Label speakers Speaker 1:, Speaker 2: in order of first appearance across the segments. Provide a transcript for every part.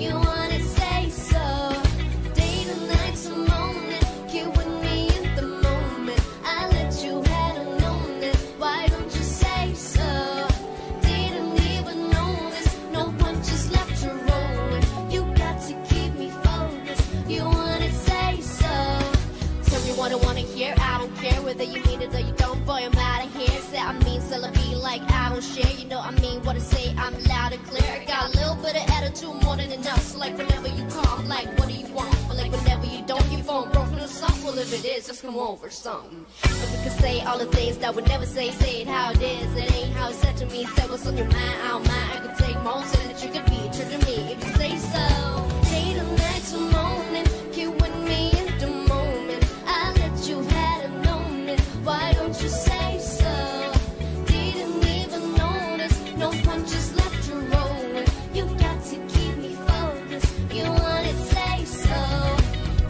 Speaker 1: You wanna say so. Day to night to morning, get with me in the moment. I let you had a known it. Why don't you say so? Didn't even notice. No punches left to roll with. You got to keep me focused. You wanna say so. Tell me what I wanna hear. I don't care whether you mean it or you don't. Boy, I'm out of here. Say I mean, so I be like I don't share. You know I mean what I say. I'm loud and clear. I got a little bit of attitude, more than enough. So like whenever you call, I'm like, what do you want? But like whenever you don't, your phone broken or something. Well, if it is, just come over something. But we can say all the things that we never say. Say it how it is. It ain't how it's said to me. Say what's on your mind. I don't mind. I could take more so that you could be true to me if you say so. Day to night to morning, get with me in the moment. I let you had a known it. Why don't you say so? Didn't even notice. No punches left to roll with. You got to keep me focused. You wanna say so.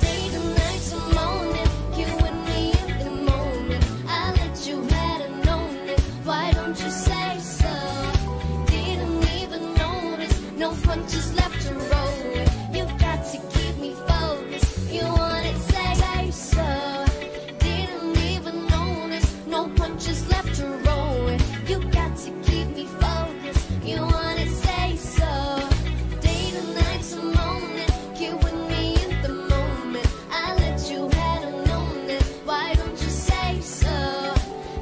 Speaker 1: Day to night to morning, get with me in the moment. I let you had a known it. Why don't you say so? Didn't even notice. No punches left to roll with. You got to keep me focused. You wanna say so. Didn't even notice. No punches left to roll with. You got to keep me focused. You wanna say so. Day to night to morning, get with me in the moment. I let you had a known it. Why don't you say so?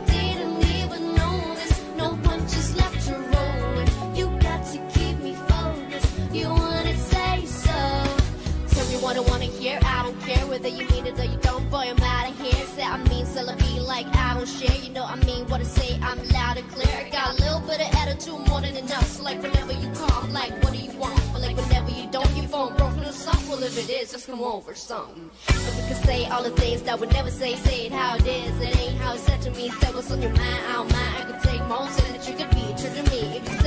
Speaker 1: Didn't even notice. No punches left to roll with. You got to keep me focused. You wanna say so. Tell me what I wanna hear. I don't care whether you mean it or you don't. Boy, I'm out of here. Say I mean, so I be like I don't share. You know I mean what I say. I'm loud and clear. I got a little bit of attitude, more than enough. So like whenever you call, I'm like, what do you want? But like whenever you don't, your phone broken or something. Well, if it is, just come over something. But we can say all the things that we never say. Say it how it is. It ain't how it's said to me. Say what's on your mind. I don't mind. I could take more so that you could be true to me if you